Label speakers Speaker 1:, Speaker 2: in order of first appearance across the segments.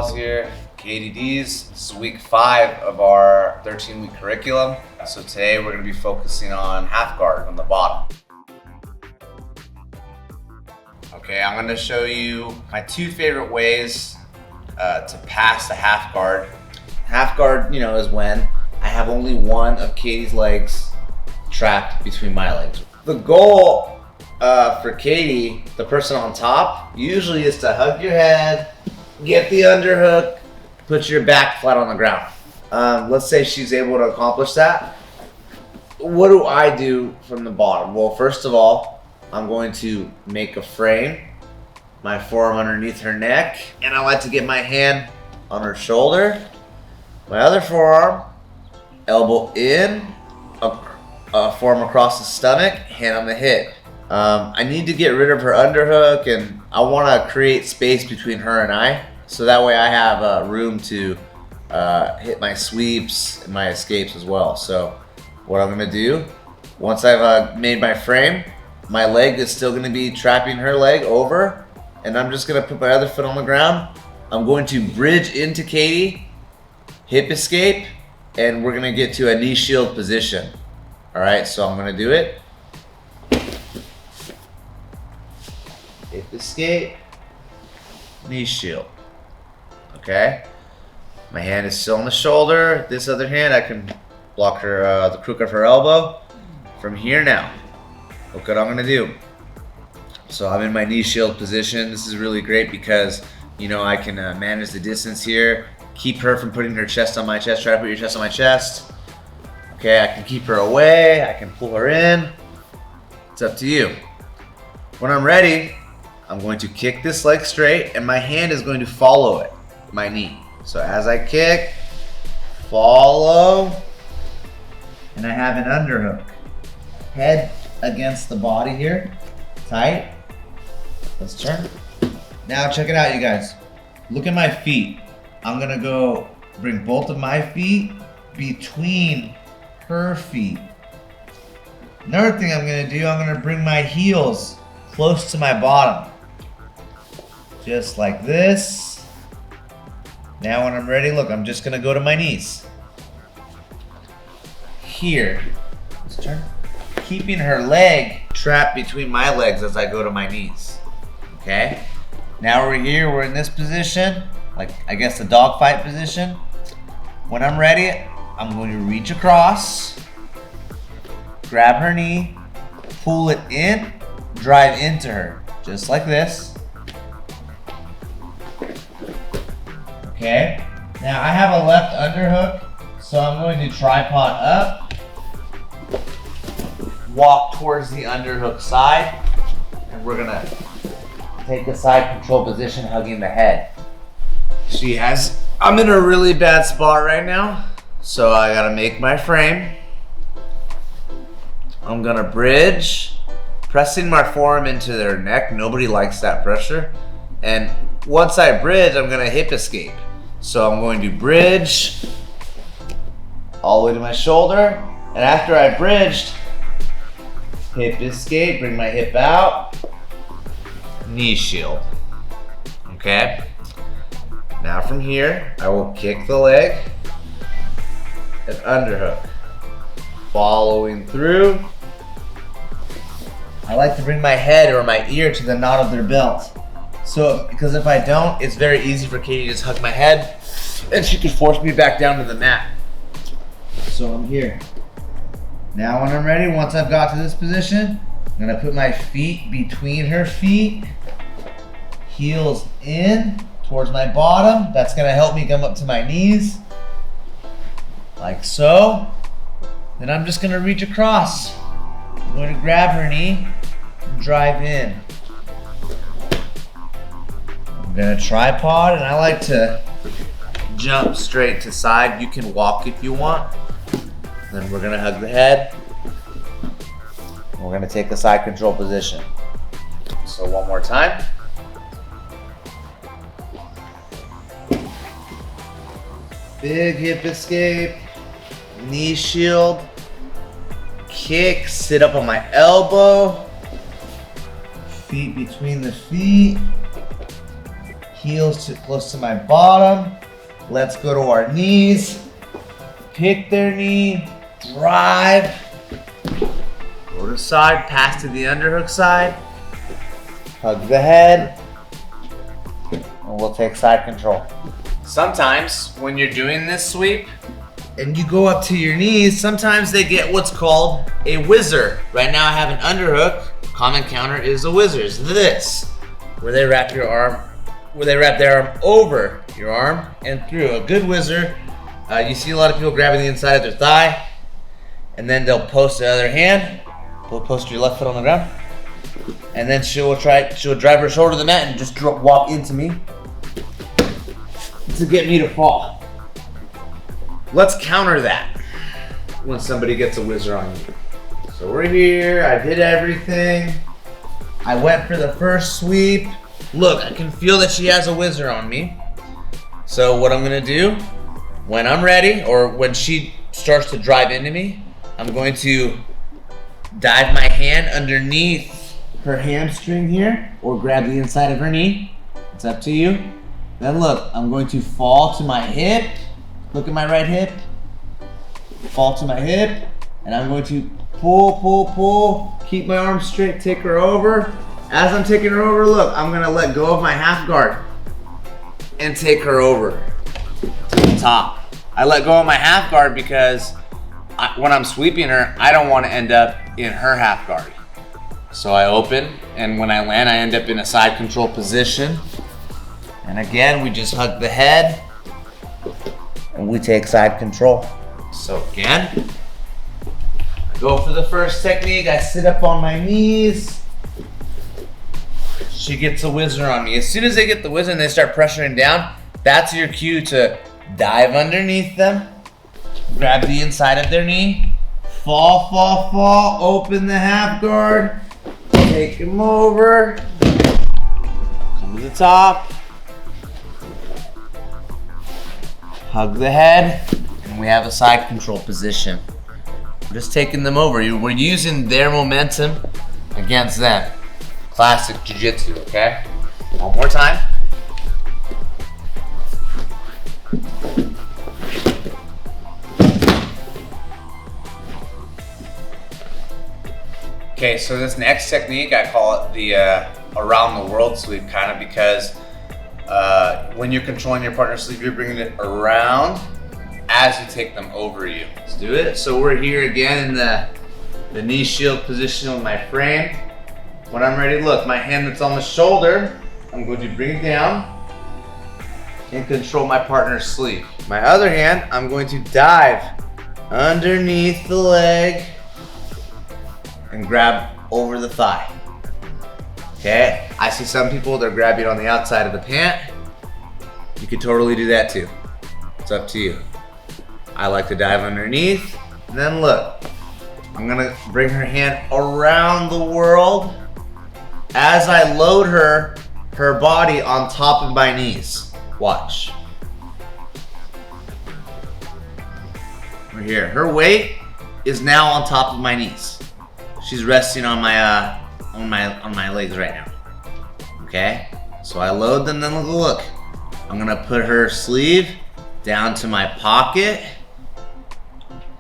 Speaker 1: Pause here. KDDs. This is week 5 of our 13-week curriculum. So today we're going to be focusing on half guard on the bottom. Okay, I'm going to show you my 2 favorite ways to pass the half guard. Half guard, is when I have only one of Katie's legs trapped between my legs. The goal for Katie, the person on top, usually is to hug your head, get the underhook, put your back flat on the ground. Let's say she's able to accomplish that. What do I do from the bottom? Well, first of all, I'm going to make a frame, my forearm underneath her neck, and I like to get my hand on her shoulder, my other forearm, elbow in, forearm across the stomach, hand on the hip. I need to get rid of her underhook, and I want to create space between her and I, so that way I have room to hit my sweeps and my escapes as well. So what I'm going to do, once I've made my frame, my leg is still going to be trapping her leg over, and I'm just going to put my other foot on the ground. I'm going to bridge into Katie, hip escape, and we're going to get to a knee shield position. All right, so I'm going to do it. Hip escape, knee shield. Okay, my hand is still on the shoulder. This other hand, I can block her, the crook of her elbow. From here now, look what I'm gonna do. So I'm in my knee shield position. This is really great because, I can manage the distance here, keep her from putting her chest on my chest. Try to put your chest on my chest. Okay, I can keep her away. I can pull her in. It's up to you. When I'm ready, I'm going to kick this leg straight, and my hand is going to follow it, my knee. So as I kick, follow, and I have an underhook. Head against the body here, tight. Let's turn. Now check it out, you guys. Look at my feet. I'm gonna go bring both of my feet between her feet. Another thing I'm gonna do, I'm gonna bring my heels close to my bottom. Just like this. Now when I'm ready, look, I'm just gonna go to my knees. Here, let's turn. Keeping her leg trapped between my legs as I go to my knees. Okay? Now we're here, we're in this position, like I guess the dog fight position. When I'm ready, I'm going to reach across, grab her knee, pull it in, drive into her, just like this. Okay, now I have a left underhook, so I'm going to tripod up, walk towards the underhook side, and we're gonna take the side control position, hugging the head. I'm in a really bad spot right now, so I gotta make my frame. I'm gonna bridge, pressing my forearm into their neck. Nobody likes that pressure. And once I bridge, I'm gonna hip escape. So I'm going to bridge all the way to my shoulder. And after I bridged, hip escape, bring my hip out, knee shield. Okay? Now from here, I will kick the leg and underhook. Following through. I like to bring my head or my ear to the knot of their belt. So, because if I don't, it's very easy for Katie to just hug my head and she could force me back down to the mat. So I'm here. Now when I'm ready, once I've got to this position, I'm gonna put my feet between her feet, heels in towards my bottom. That's gonna help me come up to my knees, like so. Then I'm just gonna reach across. I'm going to grab her knee and drive in. I'm gonna tripod, and I like to jump straight to side. You can walk if you want. Then we're gonna hug the head. We're gonna take the side control position. So one more time. Big hip escape, knee shield, kick, sit up on my elbow, feet between the feet, Heels too close to my bottom. Let's go to our knees. Pick their knee, drive. Go to the side, pass to the underhook side. Hug the head. And we'll take side control. Sometimes when you're doing this sweep and you go up to your knees, sometimes they get what's called a whizzer. Right now I have an underhook. Common counter is a whizzer. It's this, where they wrap your arm, where they wrap their arm over your arm and through. A good whizzer, you see a lot of people grabbing the inside of their thigh, and then they'll post the other hand. They'll post your left foot on the ground, and then she'll drive her shoulder to the mat and just walk into me to get me to fall. Let's counter that when somebody gets a whizzer on you. So we're here, I did everything. I went for the first sweep. Look, I can feel that she has a whizzer on me. So what I'm gonna do, when I'm ready, or when she starts to drive into me, I'm going to dive my hand underneath her hamstring here, or grab the inside of her knee. It's up to you. Then look, I'm going to fall to my hip. Look at my right hip. Fall to my hip, and I'm going to pull, pull, pull. Keep my arm straight, take her over. As I'm taking her over, look, I'm gonna let go of my half guard and take her over to the top. I let go of my half guard because when I'm sweeping her, I don't want to end up in her half guard. So I open, and when I land, I end up in a side control position. And again, we just hug the head and we take side control. So again, I go for the first technique. I sit up on my knees. She gets a whizzer on me. As soon as they get the whizzer and they start pressuring down, that's your cue to dive underneath them, grab the inside of their knee, fall, fall, fall, open the half guard, take them over, come to the top, hug the head, and we have a side control position. We're just taking them over. We're using their momentum against them. Classic jiu-jitsu, okay? One more time. Okay, so this next technique, I call it the around the world sweep, kind of because when you're controlling your partner's sleeve, you're bringing it around as you take them over you. Let's do it. So we're here again in the knee shield position with my frame. When I'm ready, look, my hand that's on the shoulder, I'm going to bring it down and control my partner's sleeve. My other hand, I'm going to dive underneath the leg and grab over the thigh. Okay, I see some people, they're grabbing on the outside of the pant. You could totally do that too. It's up to you. I like to dive underneath, and then look, I'm gonna bring her hand around the world as I load her body on top of my knees. Watch. We're here. Her weight is now on top of my knees. She's resting on my legs right now. Okay? So I load them, then look. I'm gonna put her sleeve down to my pocket,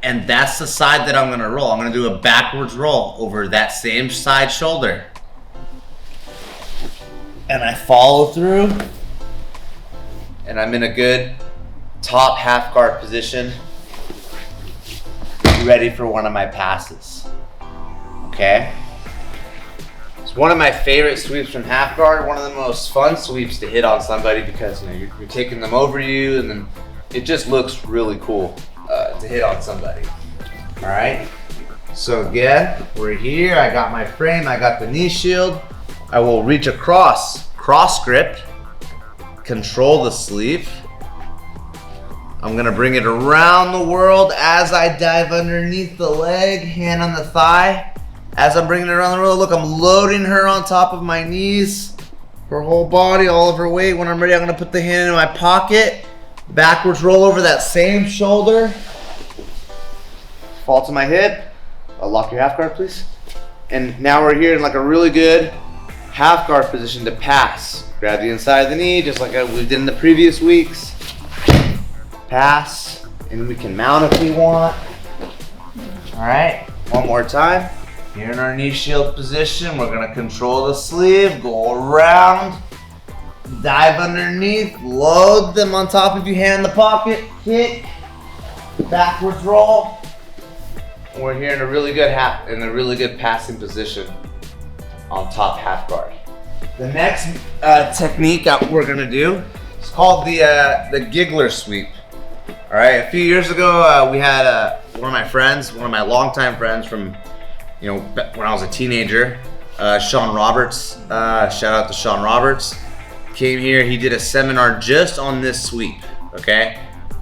Speaker 1: and that's the side that I'm gonna roll. I'm gonna do a backwards roll over that same side shoulder. And I follow through, and I'm in a good top half guard position, ready for one of my passes. Okay? It's one of my favorite sweeps from half guard, one of the most fun sweeps to hit on somebody because you're taking them over you, and then it just looks really cool to hit on somebody. All right? So again, we're here. I got my frame, I got the knee shield. I will reach across, cross grip, control the sleeve. I'm gonna bring it around the world as I dive underneath the leg, hand on the thigh. As I'm bringing it around the world, look, I'm loading her on top of my knees, her whole body, all of her weight. When I'm ready, I'm gonna put the hand in my pocket, backwards roll over that same shoulder, fall to my hip. Lock your half guard, please. And now we're here in like a really good half guard position to pass. Grab the inside of the knee, just like we did in the previous weeks. Pass, and we can mount if we want. All right, one more time. Here in our knee shield position, we're gonna control the sleeve, go around, dive underneath, load them on top of your hand in the pocket, kick, backwards roll. We're here in a really good passing position on top half guard. The next technique that we're gonna do is called the giggler sweep. All right, a few years ago, we had one of my longtime friends from, when I was a teenager, Sean Roberts. Shout out to Sean Roberts. Came here, he did a seminar just on this sweep, okay?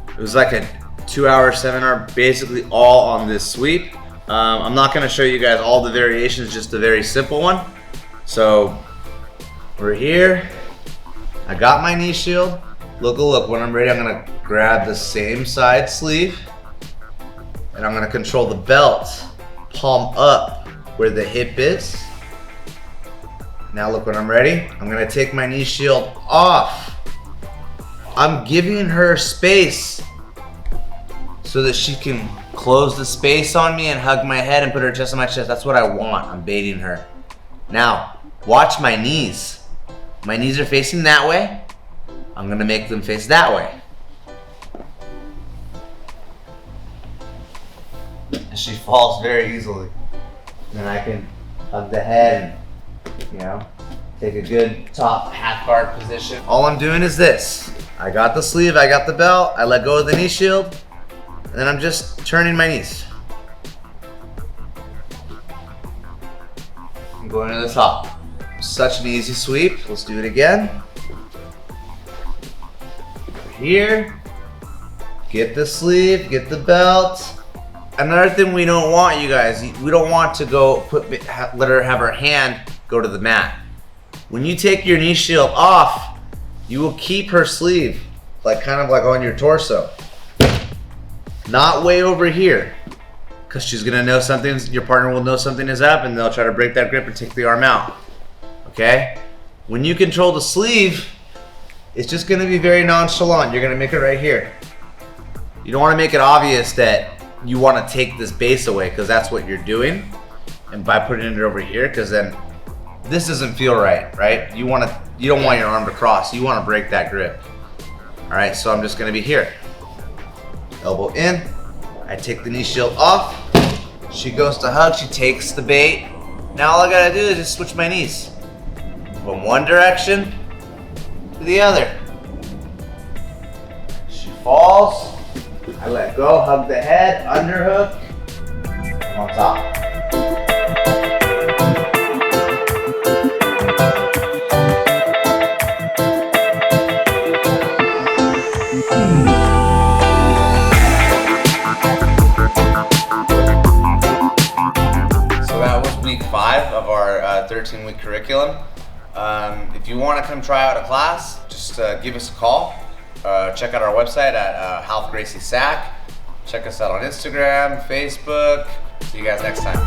Speaker 1: It was like a 2-hour seminar, basically all on this sweep. I'm not gonna show you guys all the variations, just a very simple one. So, we're here. I got my knee shield. Look, when I'm ready, I'm gonna grab the same side sleeve and I'm gonna control the belt, palm up where the hip is. Now look, when I'm ready, I'm gonna take my knee shield off. I'm giving her space so that she can close the space on me and hug my head and put her chest on my chest. That's what I want. I'm baiting her. Now, watch my knees. My knees are facing that way. I'm gonna make them face that way. And she falls very easily. And then I can hug the head and, take a good top half guard position. All I'm doing is this. I got the sleeve, I got the belt, I let go of the knee shield, and then I'm just turning my knees. I'm going to the top. Such an easy sweep. Let's do it again. Here, get the sleeve, get the belt. Another thing we don't want, you guys, we don't want to let her have her hand go to the mat. When you take your knee shield off, you will keep her sleeve kind of like on your torso. Not way over here, because she's gonna know your partner will know something is up and they'll try to break that grip and take the arm out. Okay? When you control the sleeve, it's just gonna be very nonchalant. You're gonna make it right here. You don't wanna make it obvious that you wanna take this base away, because that's what you're doing. And by putting it over here, because then this doesn't feel right? You don't want your arm to cross. You wanna break that grip. All right, so I'm just gonna be here. Elbow in, I take the knee shield off. She goes to hug, she takes the bait. Now all I gotta do is just switch my knees from one direction to the other. She falls, I let go, hug the head, underhook, I'm on top. So that was week 5 of our 13-week curriculum. If you want to come try out a class, just give us a call. Check out our website at Gracie Sac. Check us out on Instagram, Facebook. See you guys next time.